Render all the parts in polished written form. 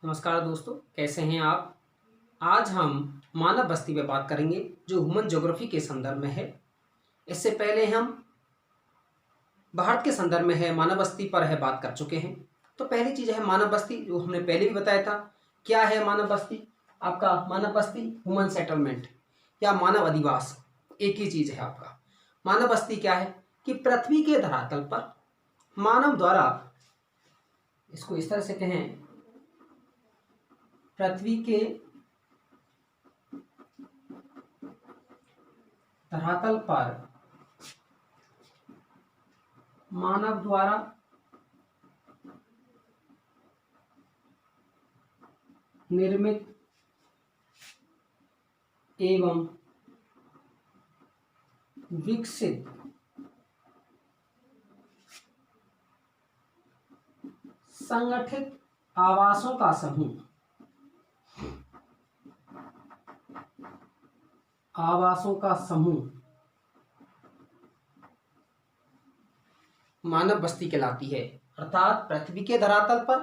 नमस्कार दोस्तों, कैसे हैं आप। आज हम मानव बस्ती पे बात करेंगे जो ह्यूमन ज्योग्राफी के संदर्भ में है। इससे पहले हम भारत के संदर्भ में है मानव बस्ती पर है बात कर चुके हैं। तो पहली चीज़ है मानव बस्ती, जो हमने पहले भी बताया था। क्या है मानव बस्ती? आपका मानव बस्ती ह्यूमन सेटलमेंट या मानव अधिवास एक ही चीज़ है आपका। मानव बस्ती क्या है कि पृथ्वी के धरातल पर मानव द्वारा, इसको इस तरह से कहें, पृथ्वी के धरातल पर मानव द्वारा निर्मित एवं विकसित संगठित आवासों का समूह, मानव बस्ती कहलाती है। अर्थात पृथ्वी के धरातल पर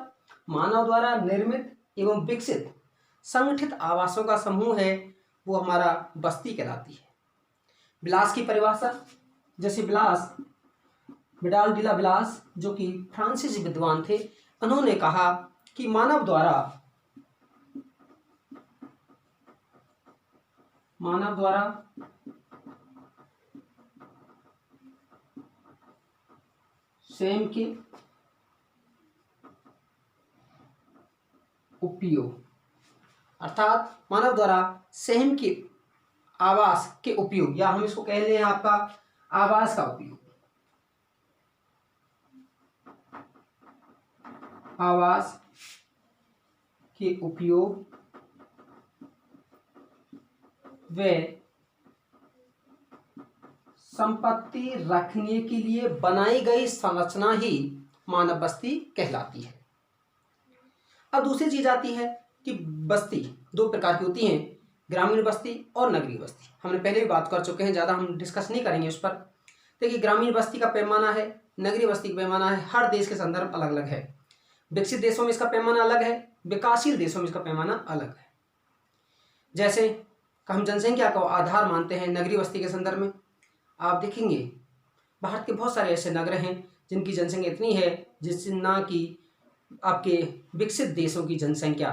मानव द्वारा निर्मित एवं विकसित संगठित आवासों का समूह है, वो हमारा बस्ती कहलाती है। बिलास की परिभाषा, जैसे बिलास, विडाल डिला बिलास, जो कि फ्रांसीसी विद्वान थे, उन्होंने कहा कि मानव द्वारा स्वयं के उपयोग, अर्थात मानव द्वारा स्वयं के आवास के उपयोग, या हम इसको कह लें आपका आवास का उपयोग, आवास के उपयोग व संपत्ति रखने के लिए बनाई गई संरचना ही मानव बस्ती कहलाती है। अब दूसरी चीज आती है कि बस्ती दो प्रकार की होती हैं, ग्रामीण बस्ती और नगरीय बस्ती। हमने पहले भी बात कर चुके हैं, ज़्यादा हम डिस्कस नहीं करेंगे उस पर। देखिए, ग्रामीण बस्ती का पैमाना है, नगरीय बस्ती का पैमाना है, हर देश के संदर्भ अलग अलग है। विकसित देशों में इसका पैमाना अलग है, विकासशील देशों में इसका पैमाना अलग है। जैसे हम जनसंख्या को आधार मानते हैं नगरीय बस्ती के संदर्भ में, आप देखेंगे भारत के बहुत सारे ऐसे नगर हैं जिनकी जनसंख्या इतनी है जिससे ना कि आपके विकसित देशों की जनसंख्या,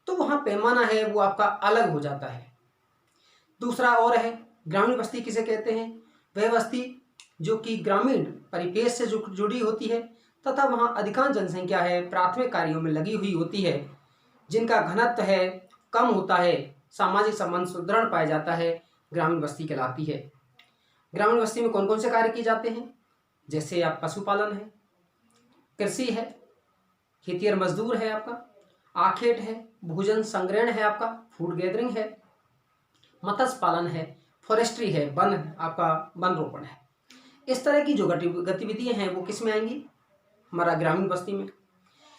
तो वहाँ पैमाना है वो आपका अलग हो जाता है। दूसरा और है ग्रामीण बस्ती किसे कहते हैं? वह बस्ती जो कि ग्रामीण परिवेश से जुड़ी होती है तथा वहाँ अधिकांश जनसंख्या है प्राथमिक कार्यों में लगी हुई होती है, जिनका घनत्व है कम होता है, सामाजिक संबंध सुदृढ़ पाया जाता है, ग्रामीण बस्ती कहलाती है। ग्रामीण बस्ती में कौन कौन से कार्य किए जाते हैं? जैसे आप पशुपालन है, कृषि है, खेती और मजदूर है आपका, आखेट है, भोजन संग्रहण है आपका, फूड गैदरिंग है, मत्स्य पालन है, फॉरेस्ट्री है, वन आपका वन रोपण है। इस तरह की जो गतिविधियां हैं वो किस में आएंगी? हमारा ग्रामीण बस्ती में।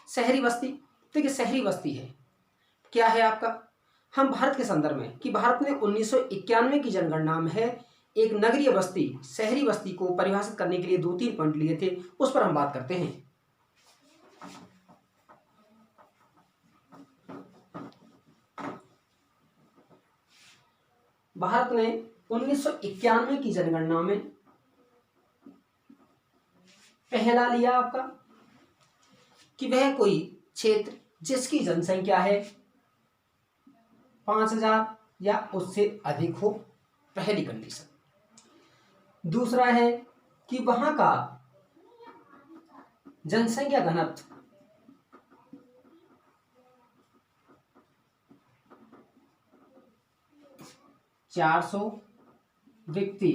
शहरी बस्ती, देखिए शहरी बस्ती है क्या है आपका, हम भारत के संदर्भ में कि भारत ने 1991 की जनगणना में है एक नगरीय बस्ती शहरी बस्ती को परिभाषित करने के लिए 2-3 पॉइंट लिए थे, उस पर हम बात करते हैं। भारत ने 1991 की जनगणना में पहला लिया आपका कि वह कोई क्षेत्र जिसकी जनसंख्या है 5,000 या उससे अधिक हो, पहली कंडीशन। दूसरा है कि वहां का जनसंख्या घनत्व 400 व्यक्ति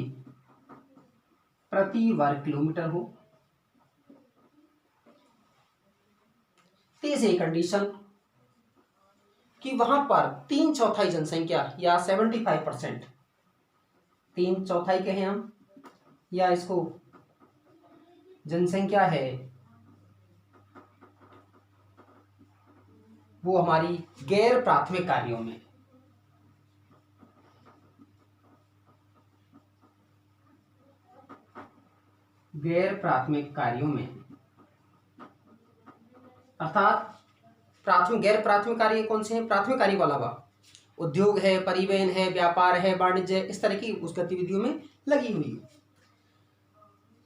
प्रति वर्ग किलोमीटर हो। तीसरी कंडीशन कि वहां पर 3/4 जनसंख्या या 75%, 3/4 कहें हम, या इसको जनसंख्या है वो हमारी गैर प्राथमिक कार्यों में, गैर प्राथमिक कार्यों में, अर्थात प्राथमिक गैर प्राथमिक कार्य कौन से हैं? प्राथमिक कार्य के अलावा उद्योग है, परिवहन है, व्यापार है, वाणिज्य, इस तरह की उस गतिविधियों में लगी हुई है।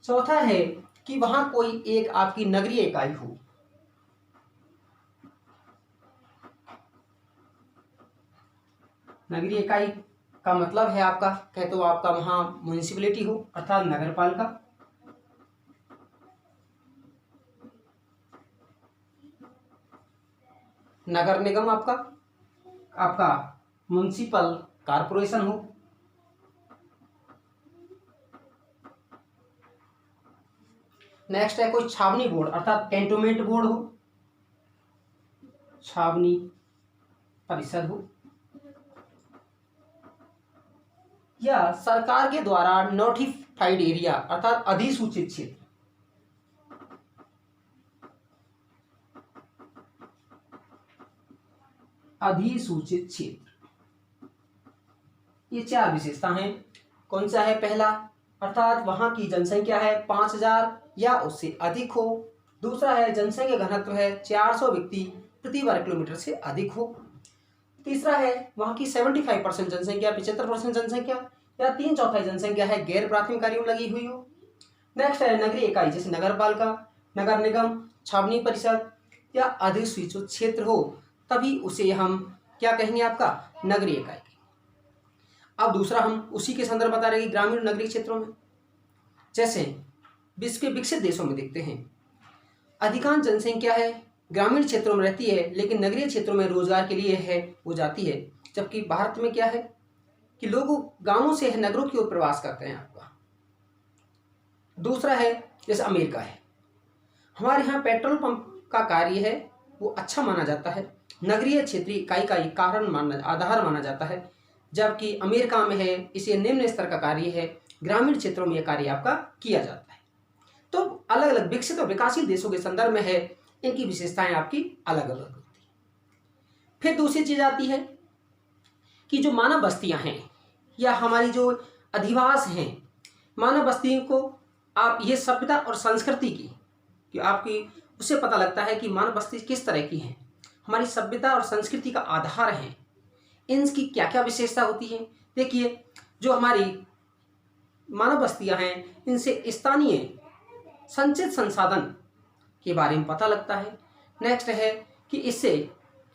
चौथा है कि वहां कोई एक आपकी नगरीय इकाई हो। नगरीय इकाई का मतलब है आपका, कहे तो आपका वहां म्युनिसिपैलिटी हो अर्थात नगर पालिका, नगर निगम आपका आपका म्युनिसिपल कारपोरेशन हो, नेक्स्ट है कोई छावनी बोर्ड अर्थात कैंटोनमेंट बोर्ड हो, छावनी परिषद हो, या सरकार के द्वारा नोटिफाइड एरिया अर्थात अधिसूचित क्षेत्र, अधिसूचित क्षेत्र। ये चार विशेषता हैं। कौन सा है? पहला अर्थात वहां की जनसंख्या है 5000 या उससे अधिक हो। दूसरा है जनसंख्या घनत्व है 400 व्यक्ति प्रति वर्ग किलोमीटर से अधिक हो। तीसरा है वहां की 75% जनसंख्या, 75% जनसंख्या या 3/4 जनसंख्या है गैर प्राथमिक कार्यों में लगी हुई हो। नेक्स्ट है नगरीय इकाई जैसे नगर पालिका, नगर निगम, छावनी परिषद या अधिसूचित क्षेत्र हो, तभी उसे हम क्या कहेंगे? आपका नगरीय इकाई। अब दूसरा हम उसी के संदर्भ बता रहे हैं ग्रामीण और नगरीय क्षेत्रों में। जैसे विश्व के विकसित देशों में देखते हैं अधिकांश जनसंख्या है ग्रामीण क्षेत्रों में रहती है, लेकिन नगरीय क्षेत्रों में रोजगार के लिए है वो जाती है। जबकि भारत में क्या है कि लोग गांवों से नगरों की ओर प्रवास करते हैं आपका। दूसरा है जैसे अमेरिका है, हमारे यहाँ पेट्रोल पंप का कार्य है वो अच्छा माना जाता है, नगरीय क्षेत्रीय इकाई का आधार माना जाता है। जबकि अमेरिका में है इसे निम्न स्तर का कार्य है, ग्रामीण क्षेत्रों में यह कार्य आपका किया जाता है। तो अलग अलग विकसित और विकासशील देशों के संदर्भ में है, इनकी विशेषताएं आपकी अलग अलग होती है। फिर दूसरी चीज आती है कि जो मानव बस्तियां हैं या हमारी जो अधिवास हैं, मानव बस्तियों को आप ये सभ्यता और संस्कृति की कि आपकी उससे पता लगता है कि मानव बस्ती किस तरह की है, हमारी सभ्यता और संस्कृति का आधार है, इनकी क्या क्या विशेषता होती है। देखिए जो हमारी मानव बस्तियां हैं इनसे स्थानीय संचित संसाधन के बारे में पता लगता है। नेक्स्ट है कि इससे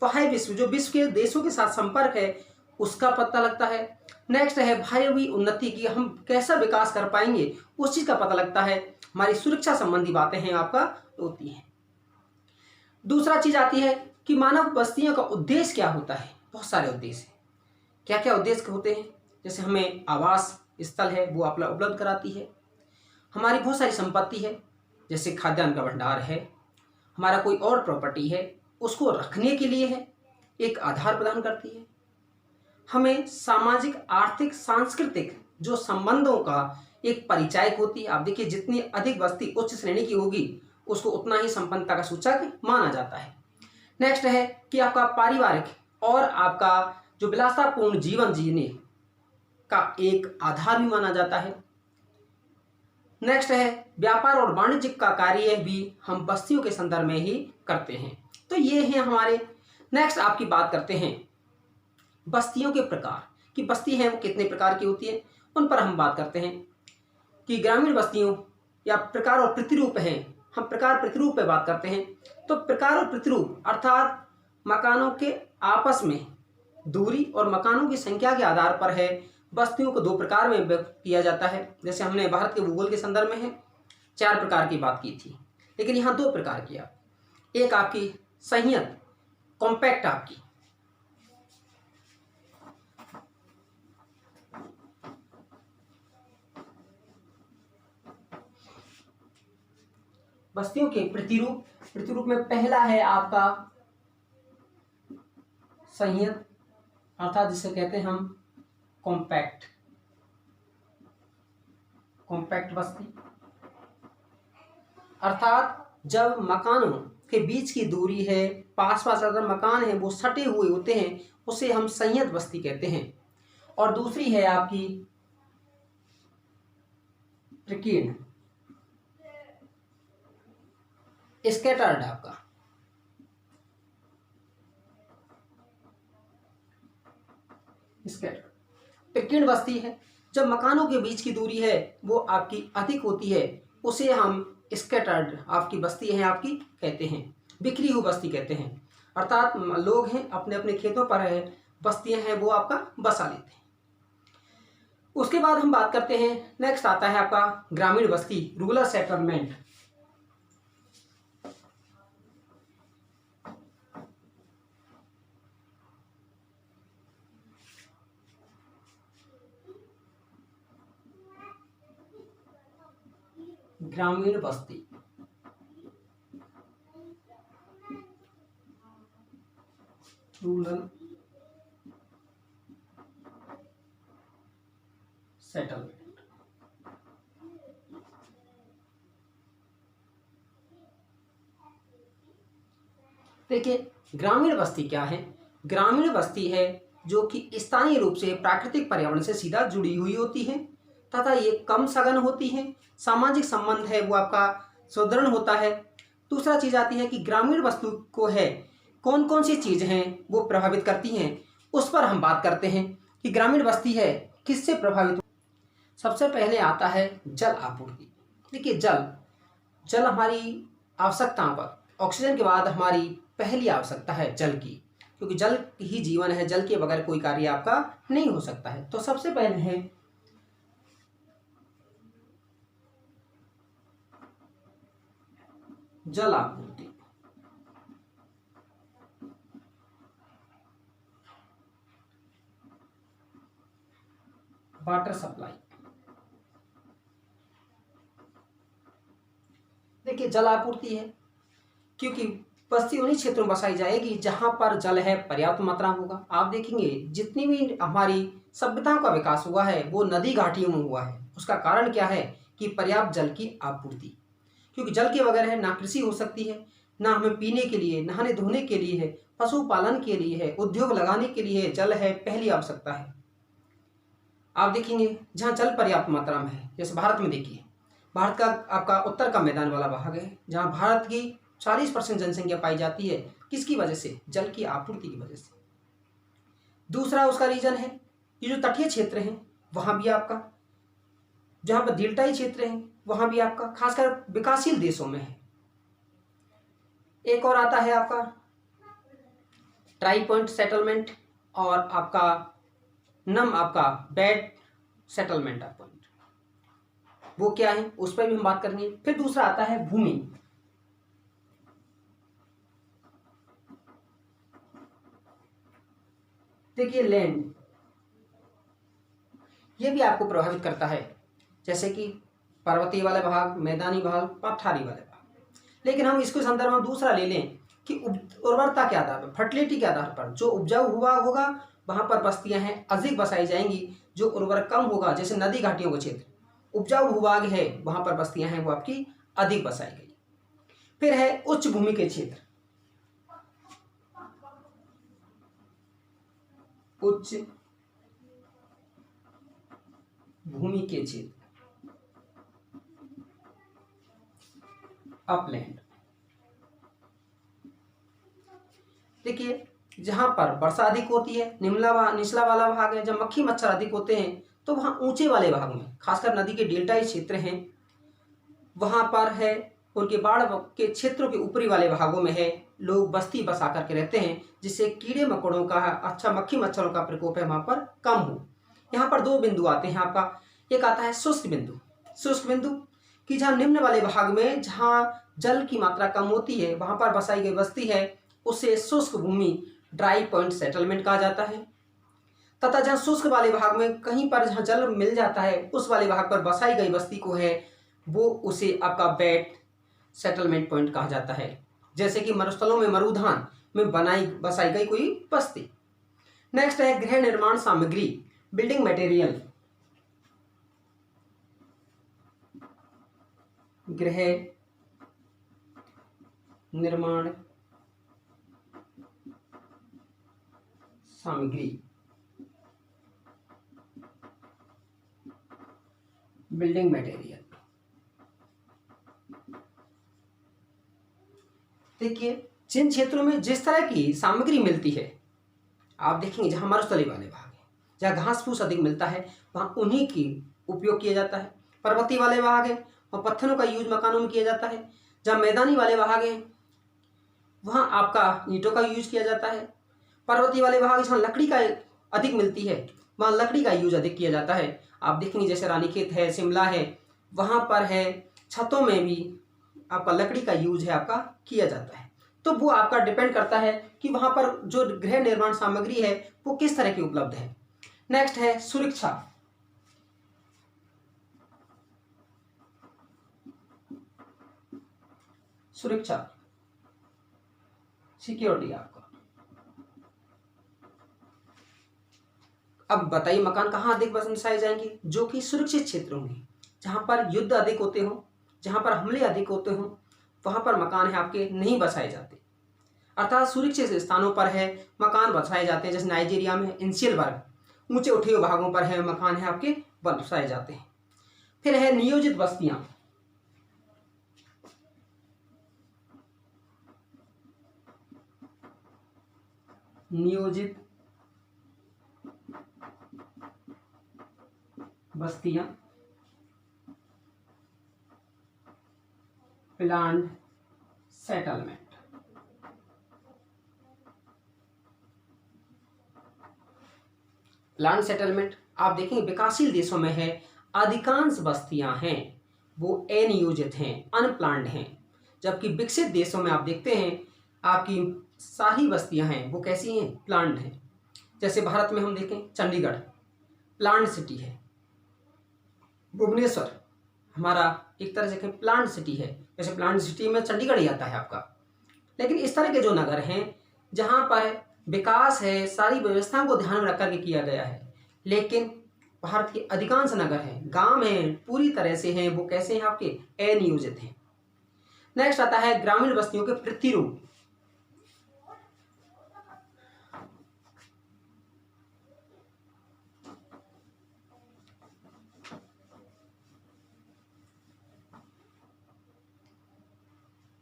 बाह्य विश्व जो विश्व के देशों के साथ संपर्क है उसका पता लगता है। नेक्स्ट है भावी उन्नति की हम कैसा विकास कर पाएंगे उस चीज का पता लगता है। हमारी सुरक्षा संबंधी बातें हैं आपका होती हैं। दूसरा चीज आती है कि मानव बस्तियों का उद्देश्य क्या होता है। बहुत सारे उद्देश्य हैं। क्या क्या उद्देश्य होते हैं? जैसे हमें आवास स्थल है वो उपलब्ध कराती है, हमारी बहुत सारी संपत्ति है जैसे खाद्यान्न का भंडार है, हमारा कोई और प्रॉपर्टी है उसको रखने के लिए है, एक आधार प्रदान करती है, हमें सामाजिक आर्थिक सांस्कृतिक जो संबंधों का एक परिचायक होती है। आप देखिए जितनी अधिक बस्ती उच्च श्रेणी की होगी उसको उतना ही संपन्नता का सूचक माना जाता है। नेक्स्ट है कि आपका पारिवारिक और आपका जो विलासतापूर्ण जीवन जीने का एक आधार भी माना जाता है। नेक्स्ट है व्यापार और वाणिज्य का कार्य भी हम बस्तियों के संदर्भ में ही करते हैं। तो ये हैं हमारे। नेक्स्ट आपकी बात करते हैं बस्तियों के प्रकार कि बस्ती है वो कितने प्रकार की होती है, उन पर हम बात करते हैं कि ग्रामीण बस्तियों या प्रकार और प्रतिरूप हैं। हम प्रकार प्रतिरूप पे बात करते हैं। तो प्रकार और प्रतिरूप अर्थात मकानों के आपस में दूरी और मकानों की संख्या के आधार पर है बस्तियों को दो प्रकार में व्यक्त किया जाता है। जैसे हमने भारत के भूगोल के संदर्भ में है 4 प्रकार की बात की थी, लेकिन यहाँ 2 प्रकार की एक आपकी संयत कॉम्पैक्ट आपकी बस्तियों के प्रतिरूप में पहला है आपका संयत अर्थात जिसे कहते हैं हम कॉम्पैक्ट बस्ती। अर्थात जब मकानों के बीच की दूरी है, पास पास अगर मकान है वो सटे हुए होते हैं उसे हम संयत बस्ती कहते हैं। और दूसरी है आपकी प्रकीर्ण स्कैटर्ड आपका स्कैटर्ड। विकीर्ण बस्ती है, जब मकानों के बीच की दूरी है वो आपकी अधिक होती है, उसे हम स्कैटर्ड आपकी बस्ती है आपकी कहते हैं, बिखरी हुई बस्ती कहते हैं। अर्थात लोग हैं अपने अपने खेतों पर है, बस्तियां हैं वो आपका बसा लेते हैं। उसके बाद हम बात करते हैं, नेक्स्ट आता है आपका ग्रामीण बस्ती, रूरल सेटलमेंट। ग्रामीण बस्ती, रूरल सेटलमेंट। देखिए ग्रामीण बस्ती क्या है? ग्रामीण बस्ती है जो कि स्थानीय रूप से प्राकृतिक पर्यावरण से सीधा जुड़ी हुई होती है तथा ये कम सघन होती है, सामाजिक संबंध है वो आपका सुदृढ़ होता है। दूसरा चीज आती है कि ग्रामीण वस्तु को है कौन कौन सी चीज हैं वो प्रभावित करती हैं, उस पर हम बात करते हैं कि ग्रामीण बस्ती है किससे प्रभावित। सबसे पहले आता है जल आपूर्ति। देखिए जल हमारी आवश्यकताओं पर, ऑक्सीजन के बाद हमारी पहली आवश्यकता है जल की, क्योंकि जल ही जीवन है, जल के बगैर कोई कार्य आपका नहीं हो सकता है। तो सबसे पहले है जल आपूर्ति। Water supply. देखिए जल आपूर्ति है क्योंकि बस्ती उन्हीं क्षेत्रों में बसाई जाएगी जहां पर जल है पर्याप्त मात्रा में होगा। आप देखेंगे जितनी भी हमारी सभ्यताओं का विकास हुआ है वो नदी घाटियों में हुआ है। उसका कारण क्या है कि पर्याप्त जल की आपूर्ति, क्योंकि जल के बगैर है ना कृषि हो सकती है, ना हमें पीने के लिए, नहाने धोने के लिए है, पशुपालन के लिए है, उद्योग लगाने के लिए जल है पहली आवश्यकता है। आप देखेंगे जहाँ जल पर्याप्त मात्रा में है, जैसे भारत में देखिए, भारत का आपका उत्तर का मैदान वाला भाग है जहाँ भारत की 40% जनसंख्या पाई जाती है। किसकी वजह से? जल की आपूर्ति की वजह से। दूसरा उसका रीजन है ये जो तटीय क्षेत्र हैं वहाँ भी आपका, जहाँ पर डेल्टाई क्षेत्र हैं वहाँ भी आपका, खासकर विकासशील देशों में है। एक और आता है आपका ट्राई पॉइंट सेटलमेंट और आपका आपका बेड सेटलमेंट पॉइंट, वो क्या है उस पर भी हम बात करनी है। फिर दूसरा आता है भूमि। देखिए लैंड, ये भी आपको प्रभावित करता है, जैसे कि पर्वतीय वाले भाग, मैदानी भाग, पठारी वाले भाग। लेकिन हम इसको संदर्भ में दूसरा ले लें कि उर्वरता के आधार पर, फर्टिलिटी के आधार पर जो उपजाऊ हुआ होगा वहां पर बस्तियां हैं अधिक बसाई जाएंगी। जो उर्वर कम होगा, जैसे नदी घाटियों का क्षेत्र, उपजाऊ भूभाग है वहां पर बस्तियां हैं वो आपकी अधिक बसाई गई। फिर है उच्च भूमि के क्षेत्र, उच्च भूमि के क्षेत्र, अपलैंड। देखिए जहां पर वर्षा अधिक होती है, निचला वाला भाग है, जब मक्खी मच्छर अधिक होते हैं तो वहां ऊंचे वाले भाग में, खासकर नदी के डेल्टाई क्षेत्र हैं वहां पर है, उनके बाढ़ के क्षेत्रों के ऊपरी वाले भागों में है लोग बस्ती बसा करके रहते हैं, जिससे कीड़े मकोड़ों का, अच्छा मक्खी मच्छरों का प्रकोप है वहां पर कम हो। यहाँ पर दो बिंदु आते हैं आपका, एक आता है शुष्क बिंदु। शुष्क बिंदु कि जहाँ निम्न वाले भाग में जहाँ जल की मात्रा कम होती है वहां पर बसाई गई बस्ती है, उसे शुष्क भूमि ड्राई पॉइंट सेटलमेंट कहा जाता है। तथा जहाँ शुष्क वाले भाग में कहीं पर जहाँ जल मिल जाता है उस वाले भाग पर बसाई गई बस्ती को है वो उसे आपका बेड सेटलमेंट पॉइंट कहा जाता है। जैसे कि मरुस्थलों में, मरुधान में बसाई गई कोई बस्ती। नेक्स्ट है गृह निर्माण सामग्री, बिल्डिंग मटेरियल। गृह निर्माण सामग्री, बिल्डिंग मटेरियल। देखिए जिन क्षेत्रों में जिस तरह की सामग्री मिलती है, आप देखेंगे जहां मरुस्थलीय वाले भाग है जहाँ घास फूस अधिक मिलता है वहाँ उन्हीं की उपयोग किया जाता है। पर्वतीय वाले भाग हैं वहाँ पत्थरों का यूज मकानों में किया जाता है। जहाँ मैदानी वाले भाग हैं वहाँ आपका ईंटों का यूज किया जाता है। पर्वतीय वाले भाग जहाँ लकड़ी का अधिक मिलती है वहाँ लकड़ी का यूज अधिक किया जाता है। आप देखेंगे जैसे रानीखेत है, शिमला है, वहाँ पर है छतों में भी आपका लकड़ी का यूज है आपका किया जाता है। तो वो आपका डिपेंड करता है कि वहाँ पर जो गृह निर्माण सामग्री है वो किस तरह की उपलब्ध है। नेक्स्ट है सुरक्षा। सुरक्षा, सिक्योरिटी आपका। अब बताइए मकान कहाँ अधिक बसाए जाएंगे? जो कि सुरक्षित क्षेत्र होंगे, जहाँ पर युद्ध अधिक होते हो, जहाँ पर हमले अधिक होते हो, वहाँ पर मकान है आपके नहीं बसाए जाते। अर्थात सुरक्षित स्थानों पर है मकान बसाए जाते हैं। जैसे नाइजीरिया में इंसियल वर्ग, ऊंचे उठे हुए भागों पर है मकान है आपके बसाए जाते हैं। फिर है नियोजित बस्तियां। नियोजित बस्तियां, प्लान्ड सेटलमेंट। प्लान्ड सेटलमेंट आप देखेंगे विकासशील देशों में है अधिकांश बस्तियां हैं वो अनियोजित हैं, अनप्लान्ड हैं। जबकि विकसित देशों में आप देखते हैं आपकी सारी बस्तियां हैं वो कैसी हैं? प्लान्ड हैं। जैसे भारत में हम देखें चंडीगढ़ प्लान्ड सिटी है, भुवनेश्वर हमारा एक तरह से प्लान्ट सिटी है। वैसे प्लान्ट सिटी में चंडीगढ़ ही आता है आपका। लेकिन इस तरह के जो नगर हैं जहाँ पर विकास है, सारी व्यवस्थाओं को ध्यान में रख करके किया गया है, लेकिन भारत के अधिकांश नगर हैं, गांव हैं, पूरी तरह से हैं वो कैसे हैं? आपके अनियोजित हैं। नेक्स्ट आता है ग्रामीण बस्तियों के प्रतिरूप।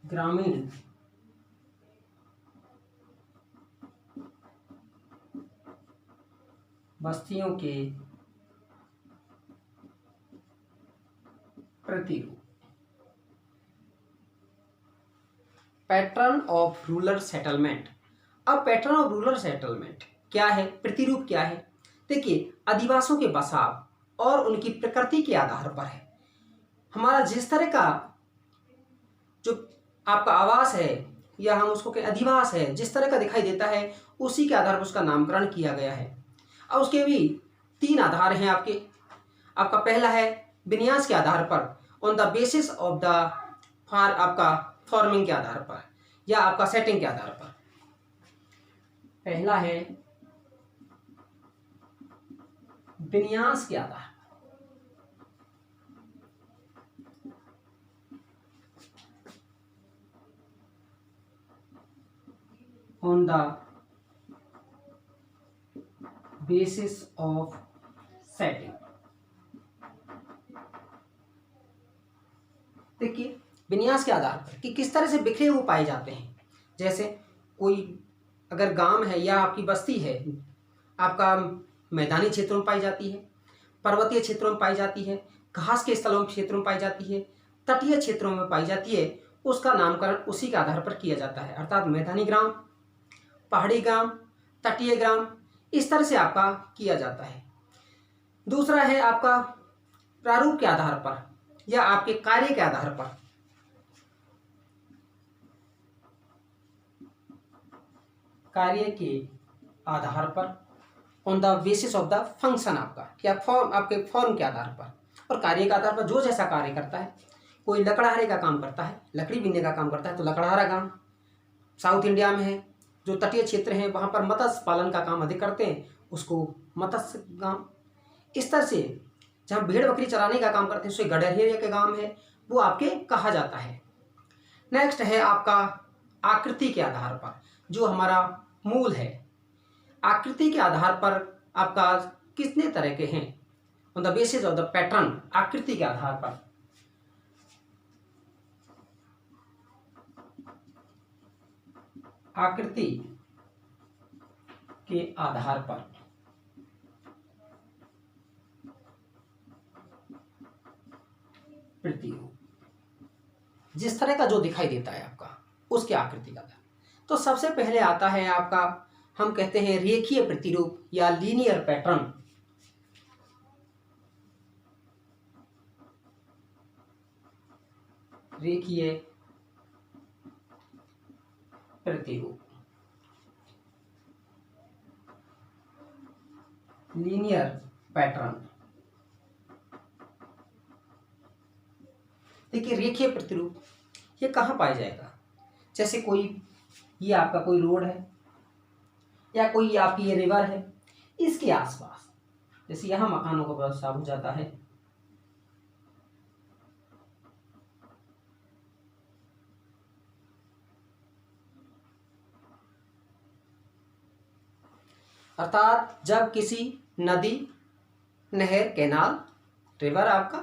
ग्रामीण बस्तियों के प्रतिरूप। Pattern of rural settlement. अब पैटर्न ऑफ रूरल सेटलमेंट क्या है, प्रतिरूप क्या है? देखिए आदिवासियों के बसाव और उनकी प्रकृति के आधार पर है। हमारा जिस तरह का जो आपका आवास है या हम उसको के अधिवास है जिस तरह का दिखाई देता है उसी के आधार पर उसका नामकरण किया गया है। और उसके भी 3 आधार हैं आपके। आपका पहला है विन्यास के आधार पर, on the basis of the आपका फॉर्मिंग के आधार पर या आपका सेटिंग के आधार पर। पहला है विन्यास के आधार, on the basis of setting. देखिए विन्यास के आधार पर कि किस तरह से बिखरे हुए पाए जाते हैं। जैसे कोई अगर गांव है या आपकी बस्ती है आपका मैदानी क्षेत्रों में पाई जाती है, पर्वतीय क्षेत्रों में पाई जाती है, घास के स्थलों क्षेत्रों में पाई जाती है, तटीय क्षेत्रों में पाई जाती है, उसका नामकरण उसी के आधार पर किया जाता है। अर्थात मैदानी ग्राम, पहाड़ी ग्राम, तटीय ग्राम, इस तरह से आपका किया जाता है। दूसरा है आपका प्रारूप के आधार पर या आपके कार्य के आधार पर। कार्य के आधार पर, on the basis of the function आपका या फॉर्म, आपके फॉर्म के आधार पर। और कार्य के आधार पर जो जैसा कार्य करता है, कोई लकड़हारे का काम करता है, लकड़ी बीनने का काम करता है तो लकड़हारा काम। साउथ इंडिया में है जो तटीय क्षेत्र हैं वहाँ पर मत्स्य पालन का काम अधिक करते हैं, उसको मत्स्य गांव। इस तरह से जहाँ भेड़ बकरी चराने का काम करते हैं उसे गडरिया के गांव है वो आपके कहा जाता है। नेक्स्ट है आपका आकृति के आधार पर, जो हमारा मूल है। आकृति के आधार पर आपका कितने तरह के हैं? On the basis of the pattern, आकृति के आधार पर। आकृति के आधार पर प्रतिरूप, जिस तरह का जो दिखाई देता है आपका उसकी आकृति का। तो सबसे पहले आता है आपका, हम कहते हैं रेखीय प्रतिरूप या लीनियर पैटर्न। रेखीय प्रतिरूप, लीनियर पैटर्न। देखिए रेखीय प्रतिरूप ये कहाँ पाया जाएगा? जैसे कोई ये आपका कोई रोड है या कोई आपकी ये रिवर है, इसके आसपास जैसे यहाँ मकानों का व्यवस्था हो जाता है, अर्थात जब किसी नदी, नहर, कैनाल, रिवर आपका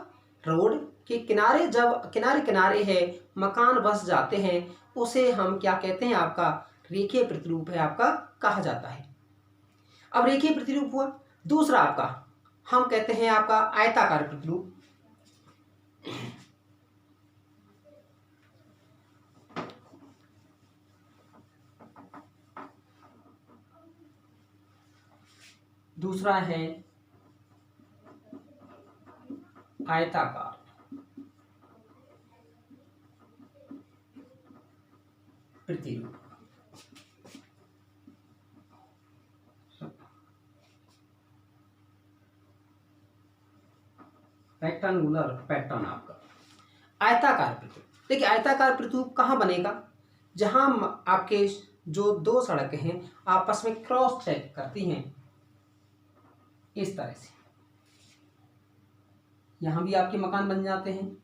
रोड के किनारे जब किनारे किनारे है मकान बस जाते हैं, उसे हम क्या कहते हैं? आपका रेखीय प्रतिरूप है आपका कहा जाता है। अब रेखीय प्रतिरूप हुआ। दूसरा आपका हम कहते हैं आपका आयताकार प्रतिरूप। दूसरा है आयताकार प्रतिरूप। रेक्टेंगुलर पैटर्न आपका आयताकार प्रतिरूप। देखिए आयताकार प्रतिरूप कहाँ बनेगा? जहां आपके जो दो सड़कें हैं आपस में क्रॉस चेक करती हैं, इस तरह से यहां भी आपके मकान बन जाते हैं,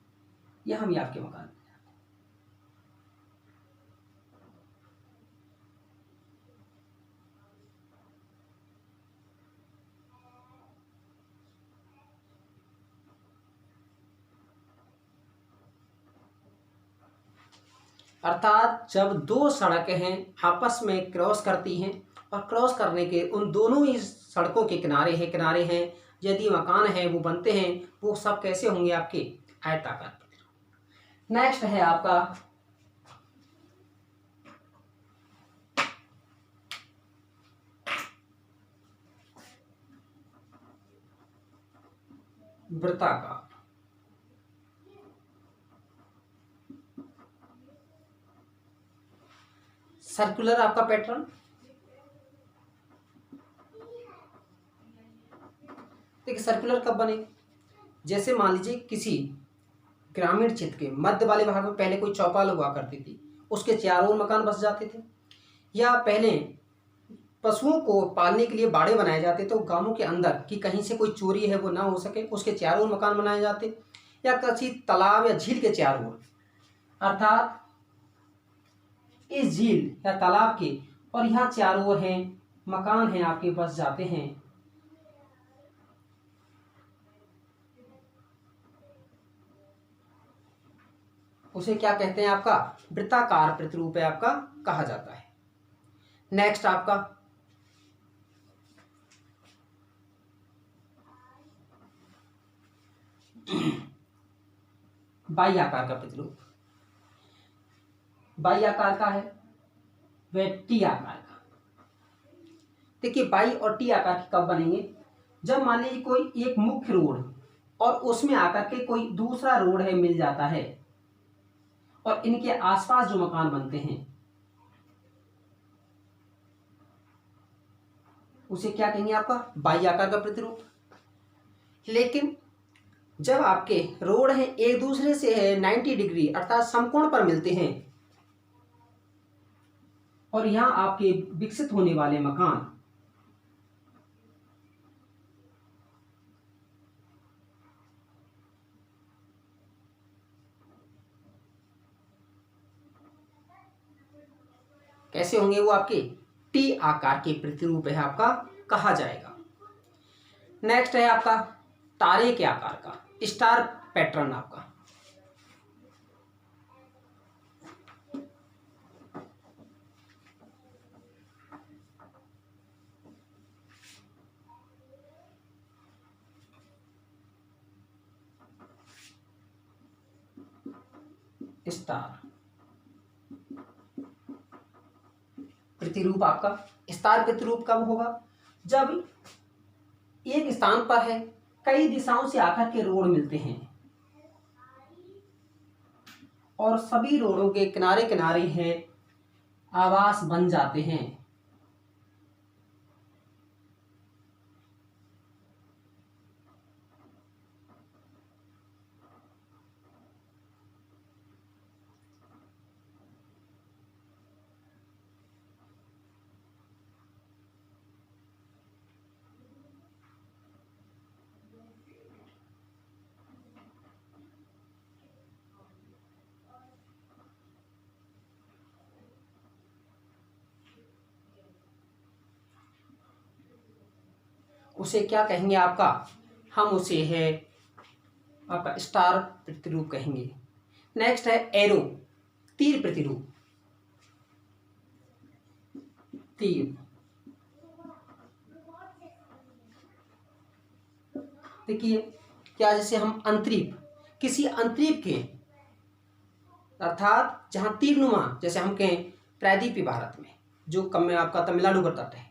यहां भी आपके मकान बन जाते हैं। अर्थात जब दो सड़कें हैं आपस में क्रॉस करती हैं और क्रॉस करने के उन दोनों ही सड़कों के किनारे हैं यदि मकान है वो बनते हैं, वो सब कैसे होंगे? आपके आयताकार प्रतिरूप। नेक्स्ट है आपका वृत्ताकार। सर्कुलर आपका पैटर्न। देखिए सर्कुलर कब बने? जैसे मान लीजिए किसी ग्रामीण क्षेत्र के मध्य वाले भाग में पहले कोई चौपाल हुआ करती थी, उसके चारों ओर मकान बस जाते थे, या पहले पशुओं को पालने के लिए बाड़े बनाए जाते तो गांवों के अंदर कि कहीं से कोई चोरी है वो ना हो सके, उसके चारों ओर मकान बनाए जाते, या किसी तालाब या झील के चारों ओर, अर्थात इस झील या तालाब के और यहाँ चारों ओर हैं मकान हैं आपके बस जाते हैं, उसे क्या कहते हैं? आपका वृत्ताकार प्रतिरूप है आपका कहा जाता है। नेक्स्ट आपका बाह्य आकार का प्रतिरूप। बाह्य आकार का है वह टी आकार का। देखिए बाई और टी आकार के कब बनेंगे? जब मान लीजिए कोई एक मुख्य रोड और उसमें आकर के कोई दूसरा रोड है मिल जाता है और इनके आसपास जो मकान बनते हैं उसे क्या कहेंगे? आपका बाह्य आकार का प्रतिरूप। लेकिन जब आपके रोड हैं एक दूसरे से है 90 डिग्री अर्थात समकोण पर मिलते हैं और यहां आपके विकसित होने वाले मकान कैसे होंगे? वो आपके टी आकार के प्रतिरूप है आपका कहा जाएगा। नेक्स्ट है आपका तारे के आकार का स्टार पैटर्न आपका। स्टार प्रतिरूप आपका स्टार प्रतिरूप कब होगा? जब एक स्थान पर है, कई दिशाओं से आकर के रोड मिलते हैं और सभी रोडों के किनारे किनारे हैं आवास बन जाते हैं। उसे क्या कहेंगे आपका? हम उसे है आपका स्टार प्रतिरूप कहेंगे। नेक्स्ट है एरो, तीर प्रतिरूप। तीर देखिए क्या, जैसे हम अंतरीप, किसी अंतरीप के अर्थात जहां तीरनुमा, जैसे हम कहें प्रायद्वीपीय भारत में जो कम में आपका तमिलनाडु का तट है,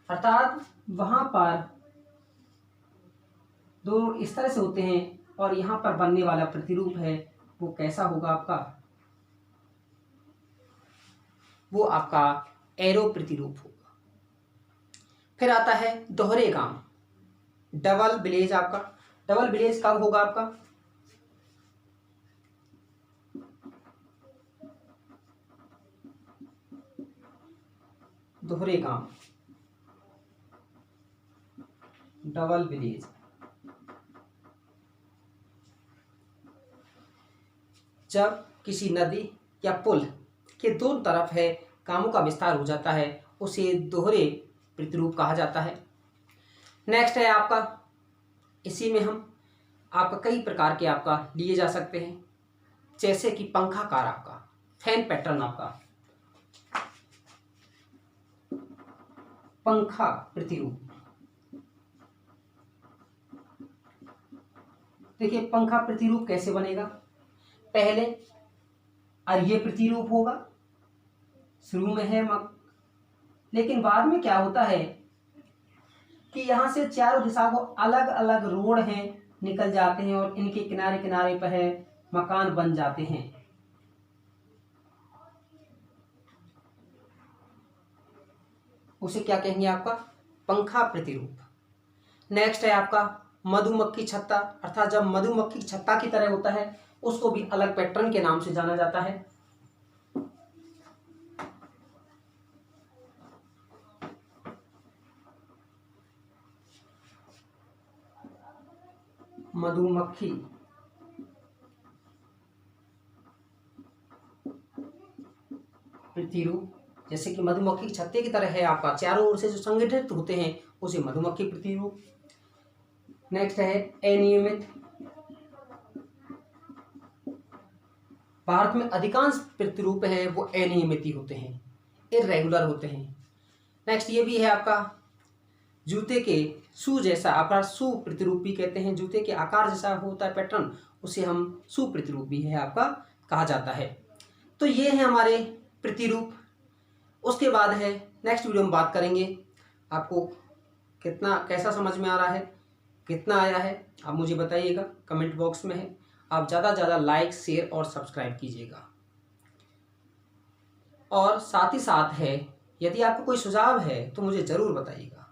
अर्थात वहां पर दो इस तरह से होते हैं और यहाँ पर बनने वाला प्रतिरूप है वो कैसा होगा आपका? वो आपका एरो प्रतिरूप होगा। फिर आता है दोहरे गांव, डबल विलेज। आपका डबल विलेज कब होगा आपका? दोहरे गांव, डबल विलेज। जब किसी नदी या पुल के दोनों तरफ है गांवों का विस्तार हो जाता है, उसे दोहरे प्रतिरूप कहा जाता है। नेक्स्ट है आपका, इसी में हम आपका कई प्रकार के आपका लिए जा सकते हैं, जैसे कि पंखाकार, आपका फैन पैटर्न, आपका पंखा प्रतिरूप। देखिए पंखा प्रतिरूप कैसे बनेगा? पहले अर्य प्रतिरूप होगा, शुरू में है मग, लेकिन बाद में क्या होता है कि यहां से चारों दिशा को अलग अलग रोड हैं निकल जाते हैं और इनके किनारे किनारे पर है मकान बन जाते हैं। उसे क्या कहेंगे आपका? पंखा प्रतिरूप। नेक्स्ट है आपका मधुमक्खी छत्ता, अर्थात जब मधुमक्खी छत्ता की तरह होता है उसको भी अलग पैटर्न के नाम से जाना जाता है। मधुमक्खी प्रतिरूप, जैसे कि मधुमक्खी छत्ते की तरह है आपका, चारों ओर से जो संगठित होते हैं उसे मधुमक्खी प्रतिरूप। नेक्स्ट है अनियमित। भारत में अधिकांश प्रतिरूप हैं वो अनियमित ही होते हैं, इरेगुलर होते हैं। नेक्स्ट ये भी है आपका जूते के शू जैसा, आपका शू प्रतिरूप भी कहते हैं, जूते के आकार जैसा होता है पैटर्न, उसे हम शू प्रतिरूप भी है आपका कहा जाता है। तो ये है हमारे प्रतिरूप। उसके बाद है नेक्स्ट वीडियो में बात करेंगे आपको कितना कैसा समझ में आ रहा है, कितना आया है, आप मुझे बताइएगा, कमेंट बॉक्स में है। आप ज़्यादा से ज़्यादा लाइक, शेयर और सब्सक्राइब कीजिएगा। और साथ ही साथ है यदि आपको कोई सुझाव है तो मुझे ज़रूर बताइएगा।